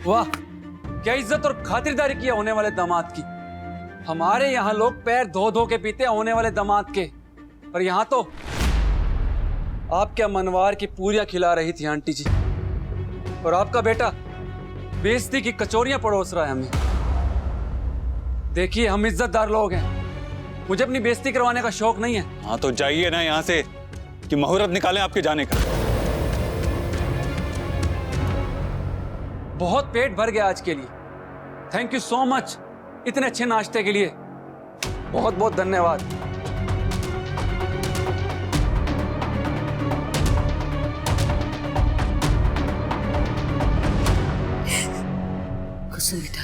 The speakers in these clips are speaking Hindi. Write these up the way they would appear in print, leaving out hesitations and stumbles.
वाह, क्या इज्जत और खातिरदारी किया होने वाले दामाद की। हमारे यहाँ लोग पैर धो धो के पीते होने वाले दामाद के, पर यहाँ तो आप क्या मनवार की पूरियां खिला रही थी आंटी जी, और आपका बेटा बेइज्जती की कचौरियां परोस रहा है हमें। देखिए, हम इज्जतदार लोग हैं, मुझे अपनी बेइज्जती करवाने का शौक नहीं है। हाँ तो जाइए ना यहाँ से कि मुहूर्त निकालें आपके जाने का। बहुत पेट भर गया आज के लिए। थैंक यू सो मच इतने अच्छे नाश्ते के लिए, बहुत बहुत धन्यवाद। कुसुम बेटा,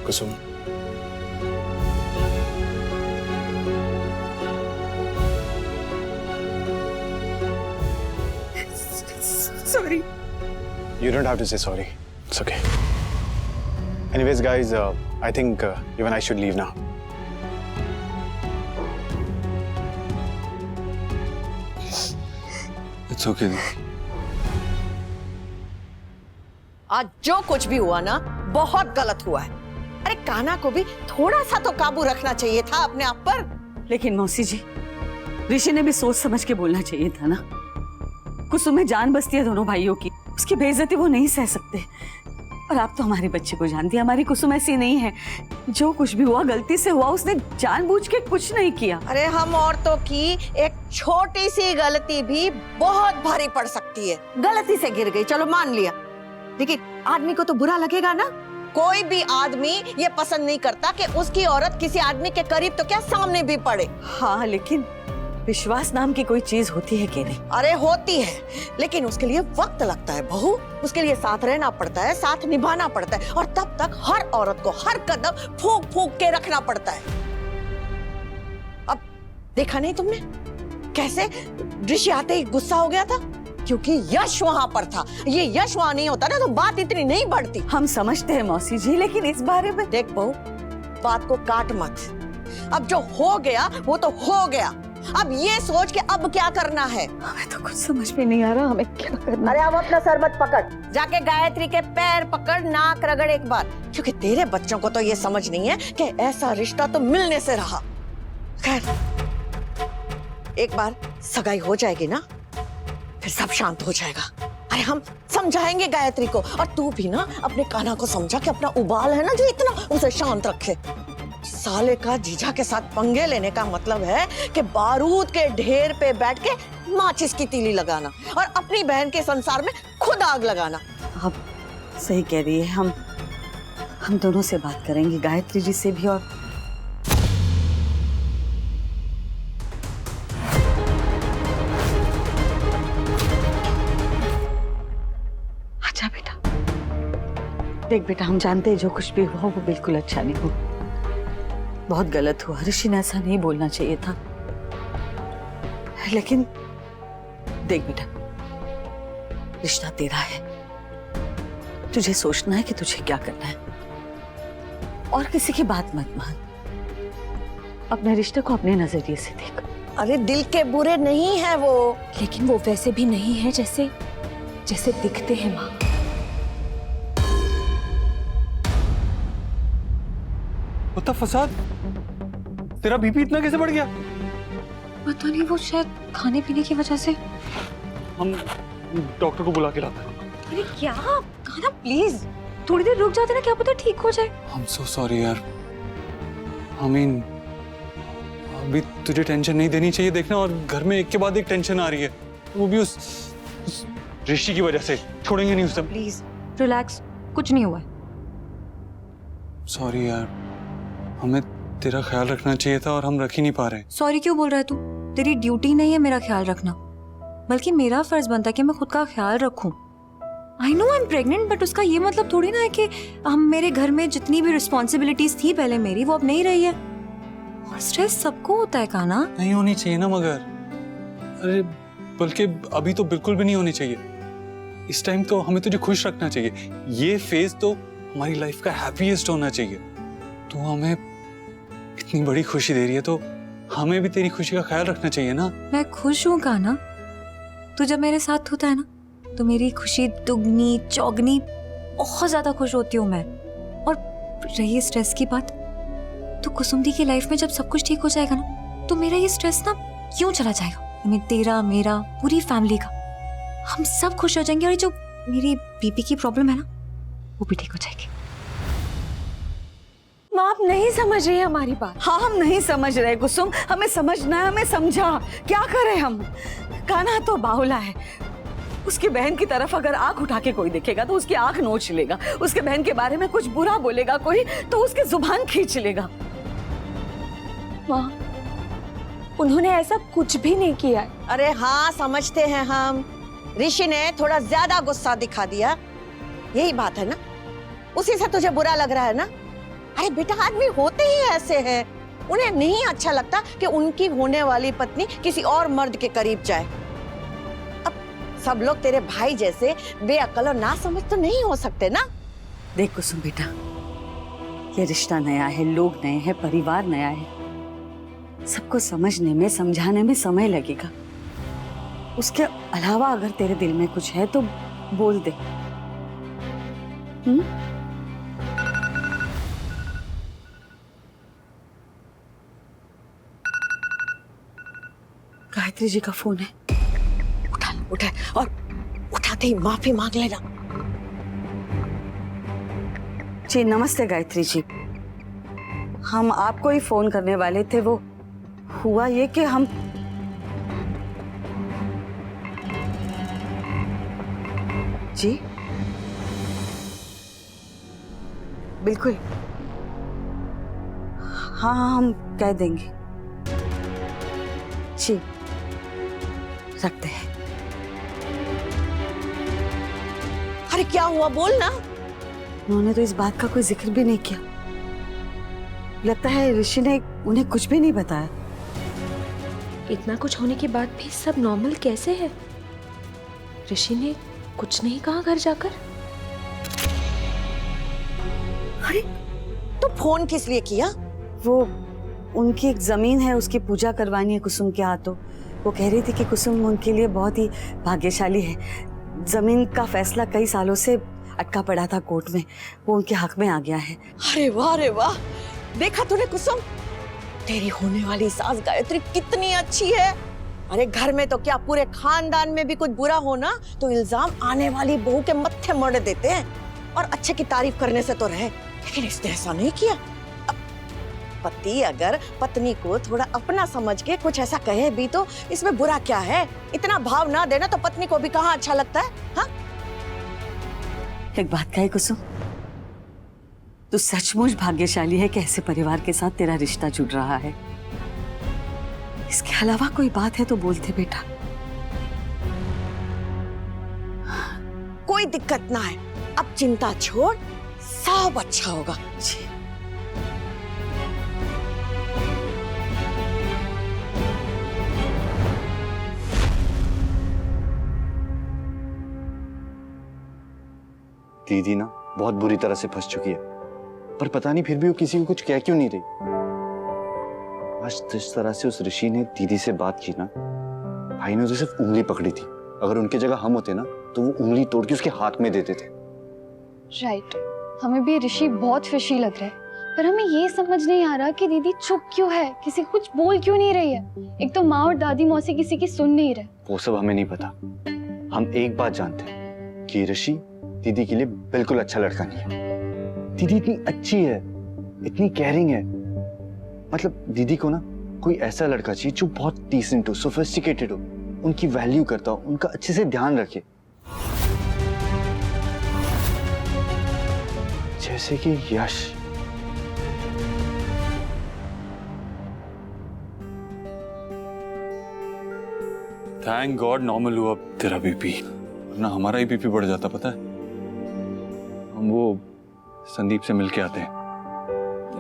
कुसुम, sorry. You don't have to say sorry. It's okay. Anyways, guys, I think even I should leave now. It's okay. आज जो कुछ भी हुआ ना, बहुत गलत हुआ है। अरे कान्हा को भी थोड़ा सा तो काबू रखना चाहिए था अपने आप पर। लेकिन मौसी जी, ऋषि ने भी सोच समझ के बोलना चाहिए था ना। कुसुम में जान बसती है दोनों भाइयों की, उसकी बेइज्जती वो नहीं सह सकते। और आप तो हमारे बच्चे को जानती है, हमारी कुसुम ऐसी नहीं है। जो कुछ भी हुआ गलती से हुआ, उसने जानबूझ के कुछ नहीं किया। अरे हम औरतों की एक छोटी सी गलती भी बहुत भारी पड़ सकती है। गलती से गिर गई, चलो मान लिया, लेकिन आदमी को तो बुरा लगेगा ना। कोई भी आदमी ये पसंद नहीं करता कि उसकी औरत किसी आदमी के करीब तो क्या सामने भी पड़े। हाँ, लेकिन विश्वास नाम की कोई चीज होती है कि नहीं? अरे होती है, लेकिन उसके लिए वक्त लगता है बहू। उसके लिए साथ रहना पड़ता है, साथ निभाना पड़ता है, और तब तक हर औरत को हर कदम फूंक फूंक के रखना पड़ता है। अब देखा नहीं तुमने कैसे ऋषि आते ही गुस्सा हो गया था, क्योंकि यश वहां पर था। ये यश वहां नहीं होता ना तो बात इतनी नहीं बढ़ती। हम समझते हैं मौसी जी, लेकिन इस बारे में देख बहू, बात को काट मत। अब जो हो गया वो तो हो गया। अब ये सोच के अब क्या करना है। हमें तो कुछ समझ में नहीं आ रहा, हमें क्या करना। अरे अब अपना सर मत पकड़, जाके गायत्री के पैर पकड़, नाक रगड़ एक बार, क्योंकि तेरे बच्चों को तो ये समझ नहीं है कि ऐसा रिश्ता तो मिलने से रहा। खैर, एक बार सगाई हो जाएगी ना, फिर सब शांत हो जाएगा। अरे हम समझाएंगे गायत्री को, और तू भी ना अपने कान्हा को समझा कि अपना उबाल है ना जो इतना, उसे शांत रखे। साले का जीजा के साथ पंगे लेने का मतलब है कि बारूद के ढेर पे बैठ के माचिस की तीली लगाना और अपनी बहन के संसार में खुद आग लगाना। आप सही कह रही है, हम दोनों से बात करेंगे, गायत्री जी से भी। और अच्छा बेटा, देख बेटा, हम जानते हैं जो कुछ भी हुआ वो बिल्कुल अच्छा नहीं हुआ, बहुत गलत हुआ। ऋषि ने ऐसा नहीं बोलना चाहिए था। लेकिन देख बेटा, रिश्ता तेरा है, तुझे सोचना है कि तुझे क्या करना है, और किसी की बात मत मान। अपने रिश्ते को अपने नजरिए से देख। अरे दिल के बुरे नहीं है वो, लेकिन वो वैसे भी नहीं है जैसे जैसे दिखते हैं माँ। पता फसाद, तेरा बीपी इतना कैसे बढ़ गया? पता नहीं, वो शायद खाने पीने की वजह से। हम डॉक्टर को बुला के लाते हैं। अरे क्या कान्हा, प्लीज थोड़ी देर रुक जाते ना, क्या पता ठीक हो जाए। I'm so sorry यार। I mean, अभी तुझे टेंशन नहीं देनी चाहिए, देखना, और घर में एक के बाद एक टेंशन आ रही है, वो भी उस ऋषि की वजह से। छोड़ेंगे नहीं उसे। प्लीज रिलैक्स, कुछ नहीं हुआ है। सॉरी यार, हमें तेरा ख्याल रखना चाहिए था और हम रख ही नहीं पा रहे। सॉरी क्यों बोल रहा है तू? तेरी ड्यूटी नहीं है मेरा ख्याल रखना, बल्कि मेरा फर्ज बनता है कि मैं खुद का ख्याल रखूं। I know I am pregnant, but उसका ये मतलब थोड़ी ना है कि हम मेरे घर में जितनी भी रिस्पॉन्सिबिलिटीज थी पहले मेरी, वो अब नहीं रही है। और स्ट्रेस सबको होता है कान्हा। नहीं होनी चाहिए ना मगर, अरे बल्कि अभी तो बिल्कुल भी नहीं होनी चाहिए। इस टाइम तो हमें तुझे खुश रखना चाहिए। ये फेज तो हमारी लाइफ का हैप्पीएस्ट होना चाहिए। तू हमें इतनी बड़ी खुशी दे रही है तो हमें भी तेरी खुशी का ख्याल रखना चाहिए ना। मैं खुश हूँ कान्हा, तू जब मेरे साथ होता है ना तो मेरी खुशी दुगनी चौगनी बहुत ज्यादा खुश होती हूँ मैं। और रही स्ट्रेस की बात, तो कुसुम दी की लाइफ में जब सब कुछ ठीक हो जाएगा ना, तो मेरा ये स्ट्रेस ना क्यों चला जाएगा। तेरा, मेरा, पूरी फैमिली का, हम सब खुश हो जाएंगे। और ये जो मेरी बीपी की प्रॉब्लम है ना, वो भी ठीक हो जाएगी। माँ, आप नहीं समझ रही है हमारी बात। हाँ, हम नहीं समझ रहे कुसुम, हमें समझना है, हमें समझा। क्या करें हम? कान्हा तो बाहुला है, उसकी बहन की तरफ अगर आंख उठा के कोई देखेगा तो उसकी आंख नोच लेगा। उसके बहन के बारे में कुछ बुरा बोलेगा कोई तो उसकी जुबान खींच लेगा। माँ, उन्होंने ऐसा कुछ भी नहीं किया। अरे हाँ, समझते हैं हम। ऋषि ने थोड़ा ज्यादा गुस्सा दिखा दिया, यही बात है ना? उसी से तुझे बुरा लग रहा है ना? अरे बेटा, आदमी होते ही ऐसे हैं। उन्हें नहीं अच्छा लगता कि उनकी होने वाली पत्नी किसी और मर्द के करीब जाए। अब सब लोग तेरे भाई जैसे बेअक्ल और नासमझ तो नहीं हो सकते ना? देख कुसुम बेटा, ये रिश्ता नया है, लोग नए हैं, परिवार नया है। सबको समझने में, समझाने में समय लगेगा। उसके अलावा अगर तेरे दिल में कुछ है तो बोल दे। गायत्री जी का फोन है। उठा और उठाते ही माफी मांग लेना। जी नमस्ते गायत्री जी, हम आपको ही फोन करने वाले थे। वो हुआ ये कि हम जी बिल्कुल, हाँ हाँ हम कह देंगे जी, रखते हैं। अरे क्या हुआ, बोल ना। उन्होंने तो इस बात का कोई जिक्र भी नहीं किया। लगता है ऋषि ने उन्हें कुछ भी नहीं बताया। इतना कुछ होने के बाद भी सब नॉर्मल कैसे है? ऋषि ने कुछ नहीं कहा घर जाकर? अरे तो फोन किस लिए किया? वो उनकी एक जमीन है, उसकी पूजा करवानी है कुसुम के हाथों। वो कह रही थी कि कुसुम उनके लिए बहुत ही भाग्यशाली है। जमीन का फैसला कई सालों से अटका पड़ा था कोर्ट में, वो उनके हक में आ गया है। अरे वाह, अरे वाह, देखा तूने कुसुम, तेरी होने वाली सास गायत्री कितनी अच्छी है। अरे घर में तो क्या, पूरे खानदान में भी कुछ बुरा होना तो इल्जाम आने वाली बहू के मत्थे मड़ देते हैं। और अच्छे की तारीफ करने से तो रहे, लेकिन इसने ऐसा नहीं किया। अब पति अगर पत्नी को थोड़ा अपना समझ के कुछ ऐसा कहे भी तो इसमें बुरा क्या है? इतना भाव ना देना तो पत्नी को भी कहाँ अच्छा लगता है? हाँ, एक बात कहे कुसुम, तू सचमुच भाग्यशाली है कि ऐसे परिवार के साथ तेरा रिश्ता जुड़ रहा है। इसके अलावा कोई बात है तो बोलते बेटा। कोई दिक्कत ना है, अब चिंता छोड़, सब अच्छा होगा। जी दीदी ना बहुत बुरी तरह से फंस चुकी है, पर पता नहीं फिर भी वो किसी को कुछ कह क्यों नहीं रही। आज जिस तरह से उस ऋषि ने दीदी से बात की ना, भाई ने तो सिर्फ उंगली पकड़ी थी। अगर उनके जगह हम होते ना तो वो उंगली तोड़ के उसके हाथ में देते थे। राइट, हमें भी ऋषि बहुत फिशी लग रहा है, पर हमें ये समझ नहीं आ रहा कि दीदी चुप क्यों है, किसी को कुछ बोल क्यों नहीं रही है। एक तो माँ और दादी मौसी किसी की सुन नहीं रहे। वो सब हमें नहीं पता। हम एक बात जानते हैं कि ऋषि दीदी के लिए बिल्कुल अच्छा लड़का नहीं है। दीदी इतनी अच्छी है, इतनी केयरिंग है। मतलब दीदी को ना कोई ऐसा लड़का चाहिए जो बहुत डिसेंट हो, सोफिस्टिकेटेड हो, उनकी वैल्यू करता हो, उनका अच्छे से ध्यान रखे। जैसे कि यश। थैंक गॉड नॉर्मल हुआ तेरा बीपी, वरना हमारा ही बीपी बढ़ जाता। पता है, हम वो संदीप से मिलके आते हैं,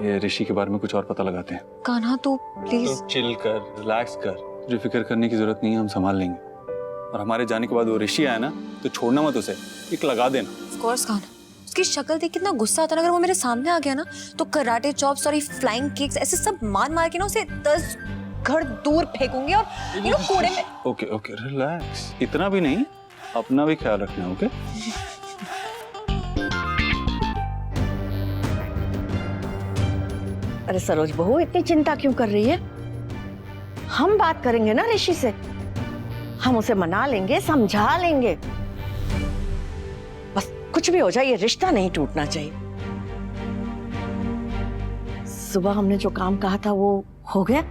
ये ऋषि के बारे में कुछ और पता लगाते हैं। कान्हा तो प्लीज तो चिल कर, रिलैक्स कर, तुझे फिक्र करने की जरूरत नहीं है, हम संभाल लेंगे। और हमारे जाने के बाद वो ऋषि आया ना तो छोड़ना मत उसे, एक लगा देना। ऑफ कोर्स कान्हा, उसकी शक्ल देख कितना गुस्सा आता है। अगर वो मेरे सामने आ गया ना तो कराटे चॉप्स और फ्लाइंग किक्स ऐसे सब मार मार के ना उसे 10 घर दूर फेंकूंगी और कूड़े में। ओके ओके रिलैक्स, इतना भी नहीं, अपना भी ख्याल रखना। ओके अरे सरोज बहू इतनी चिंता क्यों कर रही है? हम बात करेंगे ना ऋषि से, हम उसे मना लेंगे, समझा लेंगे। बस कुछ भी हो जाए ये रिश्ता नहीं टूटना चाहिए। सुबह हमने जो काम कहा था वो हो गया?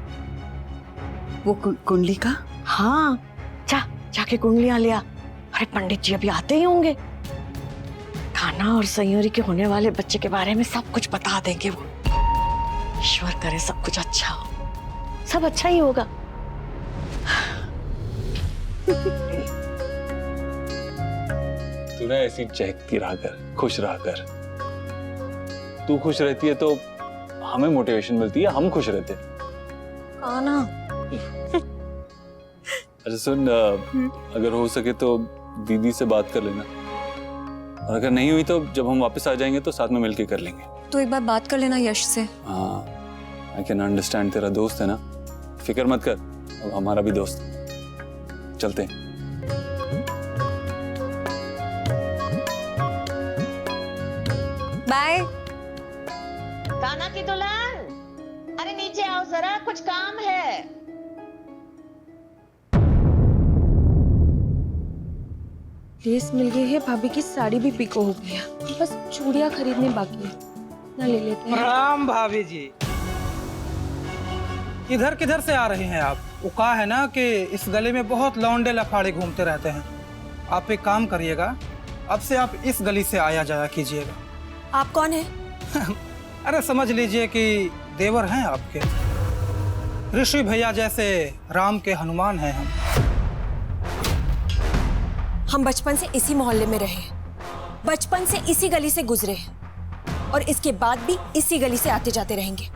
वो कुंडली का? हाँ, जाके कुंडलियां लिया। अरे पंडित जी अभी आते ही होंगे। खाना और संयोरी के होने वाले बच्चे के बारे में सब कुछ बता देंगे वो। ईश्वर करे सब कुछ अच्छा हो, सब अच्छा ही होगा। तू ना ऐसी चहकती रहा कर, खुश रहा कर। तू खुश रहती है तो हमें मोटिवेशन मिलती है, हम खुश रहते हैं। आना। अच्छा सुन, अगर हो सके तो दीदी से बात कर लेना, और अगर नहीं हुई तो जब हम वापस आ जाएंगे तो साथ में मिलके कर लेंगे। तो एक बार बात कर लेना यश से। हाँ, आई कैन अंडरस्टैंड, तेरा दोस्त है ना, फिक्र मत कर, अब हमारा भी दोस्त। चलते हैं। बाय। काना की दुल्हन, अरे नीचे आओ जरा, कुछ काम है। लेस मिल गई है, भाभी की साड़ी भी पिको हो गई है, बस चूड़ियां खरीदने बाकी है ना, ले लेते हैं। प्रणाम भाभी जी। इधर किधर से आ रहे हैं आप? वो कहा है ना कि इस गली में बहुत लौंडे लफाड़े घूमते रहते हैं। आप एक काम करिएगा, अब से आप इस गली से आया जाया कीजिएगा। आप कौन है? अरे समझ लीजिए कि देवर हैं आपके, ऋषि भैया जैसे राम के हनुमान हैं हम। हम बचपन से इसी मोहल्ले में रहे, बचपन से इसी गली से गुजरे और इसके बाद भी इसी गली से आते जाते रहेंगे।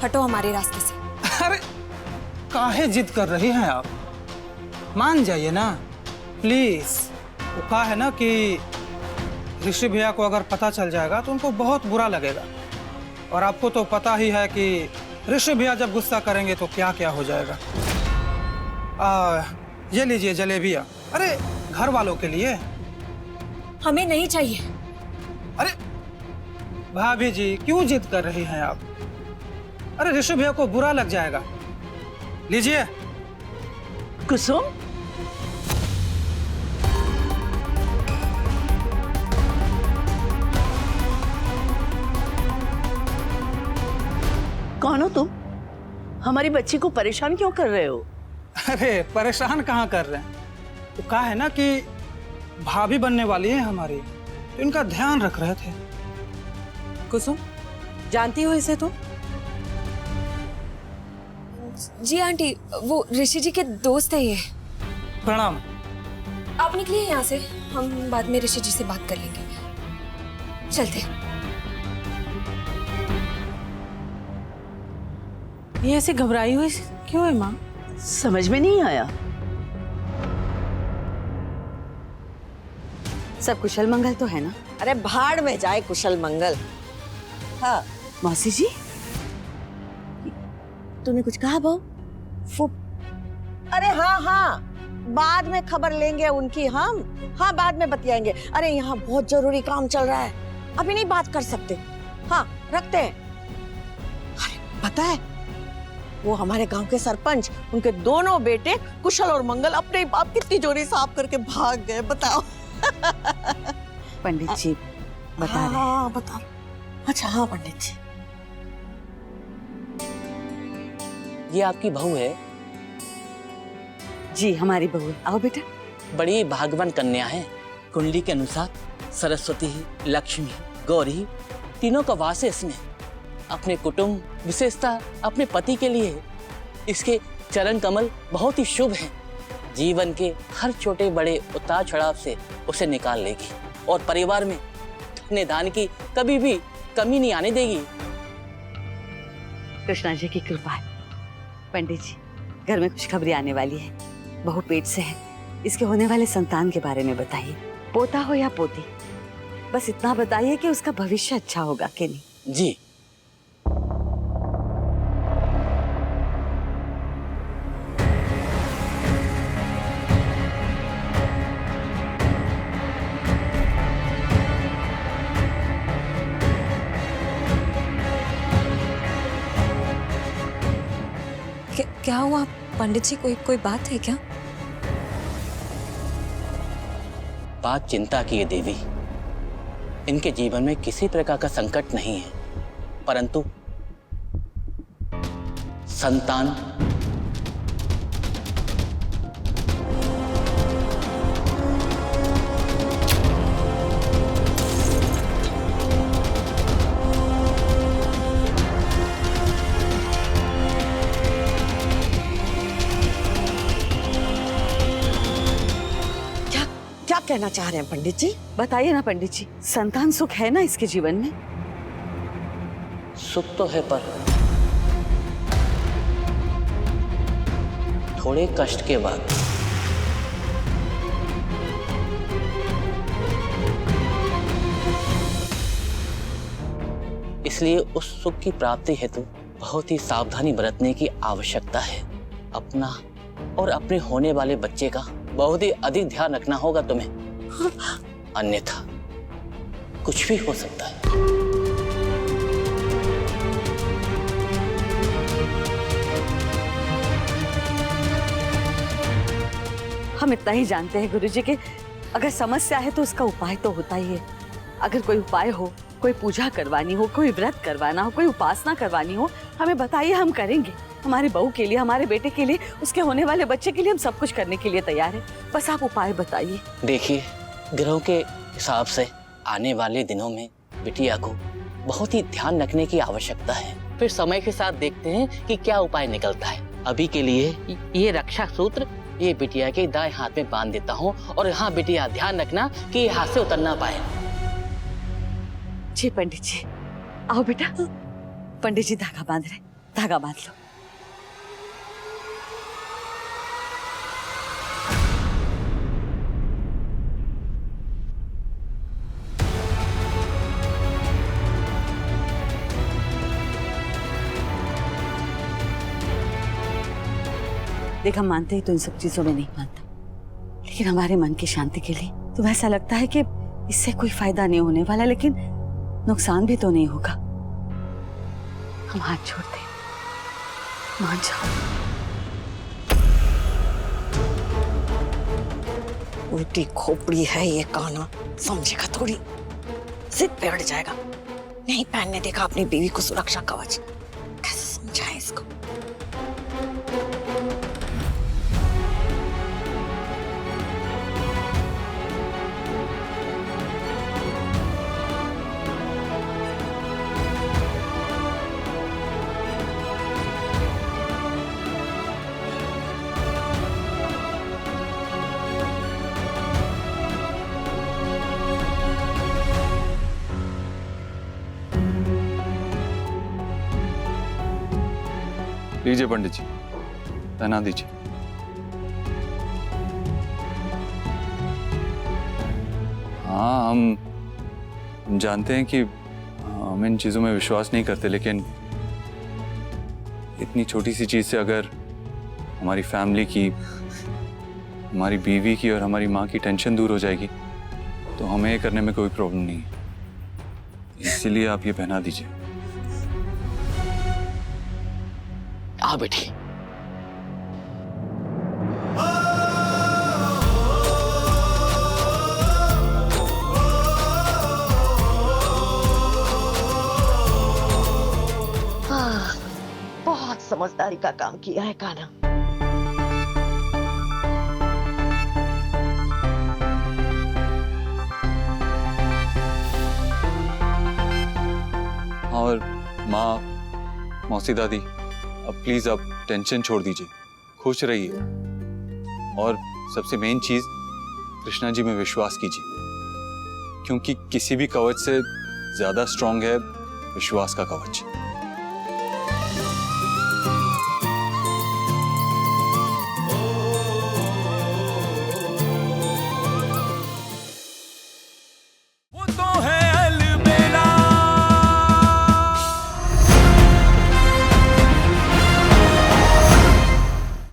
हटो हमारे रास्ते से। अरे काहे जिद कर रही हैं आप? मान जाइए ना प्लीज। वो कहा है ना कि ऋषि भैया को अगर पता चल जाएगा तो उनको बहुत बुरा लगेगा, और आपको तो पता ही है कि ऋषि भैया जब गुस्सा करेंगे तो क्या क्या हो जाएगा। ये लीजिए जलेबियाँ, अरे घर वालों के लिए। हमें नहीं चाहिए। अरे भाभी जी क्यों जिद कर रही हैं आप? अरे ऋषि भैया को बुरा लग जाएगा, लीजिए। कुसुम, कौन हो तुम? हमारी बच्ची को परेशान क्यों कर रहे हो? अरे परेशान कहाँ कर रहे हैं, तो कहा है ना कि भाभी बनने वाली है हमारी, तो इनका ध्यान रख रहे थे। कुसुम, जानती हो इसे तुम? जी आंटी, वो ऋषि जी के दोस्त है ये। प्रणाम। आप निकलिए यहाँ से, हम बाद में ऋषि जी से बात कर लेंगे। चलते। ये ऐसे घबराई हुई क्यों है माँ? समझ में नहीं आया। सब कुशल मंगल तो है ना? अरे भाड़ में जाए कुशल मंगल। हाँ मौसी जी, तूने कुछ कहा बहू? अरे हाँ, बाद में खबर लेंगे उनकी हम। हाँ बाद में बतियाएंगे। अरे यहाँ बहुत जरूरी काम चल रहा है, अभी नहीं बात कर सकते। हाँ रखते हैं। अरे पता है वो हमारे गांव के सरपंच, उनके दोनों बेटे कुशल और मंगल अपने बाप की तिजोरी साफ करके भाग गए, बताओ। पंडित जी बता रहे हैं। हाँ बता। अच्छा हाँ पंडित जी। ये आपकी बहू है? जी हमारी बहू है। आओ बेटा। बड़ी भाग्यवान कन्या है। कुंडली के अनुसार सरस्वती, लक्ष्मी, गौरी तीनों का वास है इसमें। अपने कुटुंब, विशेषता अपने पति के लिए इसके चरण कमल बहुत ही शुभ हैं। जीवन के हर छोटे बड़े उतार चढ़ाव से उसे निकाल लेगी और परिवार में धन्य की कभी भी कमी नहीं आने देगी। कृष्णा जी की कृपा है। पंडित जी, घर में कुछ खबरें आने वाली है। बहू पेट से है, इसके होने वाले संतान के बारे में बताइए, पोता हो या पोती। बस इतना बताइए कि उसका भविष्य अच्छा होगा कि नहीं। जी। क्या हुआ पंडित जी? कोई बात है क्या? बात चिंता की है देवी। इनके जीवन में किसी प्रकार का संकट नहीं है, परंतु संतान क्या कहना चाह रहे हैं पंडित जी? बताइए ना पंडित जी, संतान सुख है ना इसके जीवन में? सुख तो है, पर थोड़े कष्ट के बाद। इसलिए उस सुख की प्राप्ति हेतु बहुत ही सावधानी बरतने की आवश्यकता है। अपना और अपने होने वाले बच्चे का बहुत ही अधिक ध्यान रखना होगा तुम्हें, अन्यथा कुछ भी हो सकता है। हम इतना ही जानते हैं गुरुजी कि अगर समस्या है तो उसका उपाय तो होता ही है। अगर कोई उपाय हो, कोई पूजा करवानी हो, कोई व्रत करवाना हो, कोई उपासना करवानी हो, हमें बताइए, हम करेंगे। हमारे बहू के लिए, हमारे बेटे के लिए, उसके होने वाले बच्चे के लिए हम सब कुछ करने के लिए तैयार हैं। बस आप उपाय बताइए। देखिए, ग्रहों के हिसाब से आने वाले दिनों में बिटिया को बहुत ही ध्यान रखने की आवश्यकता है। फिर समय के साथ देखते हैं कि क्या उपाय निकलता है। अभी के लिए ये रक्षा सूत्र ये बिटिया के दाएं हाथ में बांध देता हूँ। और हाँ बिटिया, ध्यान रखना कि ये हाथ से उतर ना पाए। जी पंडित जी, आओ बेटा। पंडित जी धागा बांध रहे, धागा बांध लो। देख, हम मानते हैं तो इन सब चीजों में नहीं मानता, लेकिन हमारे मन की शांति के लिए तो ऐसा लगता है कि इससे कोई फायदा नहीं होने वाला, लेकिन नुकसान भी तो नहीं होगा। हम हाथ छोड़ते, मान जाओ। उल्टी खोपड़ी है ये काना, समझेगा थोड़ी, जिद पे अड़ जाएगा। नहीं पहनने देखा अपनी बीवी को सुरक्षा कवच, कैसे समझाए इसको? लीजिए पंडित जी, पहना दीजिए। हाँ, हम जानते हैं कि हम इन चीजों में विश्वास नहीं करते, लेकिन इतनी छोटी सी चीज से अगर हमारी फैमिली की, हमारी बीवी की और हमारी माँ की टेंशन दूर हो जाएगी तो हमें ये करने में कोई प्रॉब्लम नहीं है। इसीलिए आप ये पहना दीजिए। आओ बेटी। हाँ, बहुत समझदारी का काम किया है काना। और माँ, मौसी दादी, अब प्लीज आप टेंशन छोड़ दीजिए, खुश रहिए और सबसे मेन चीज कृष्णा जी में विश्वास कीजिए, क्योंकि किसी भी कवच से ज्यादा स्ट्रांग है विश्वास का कवच।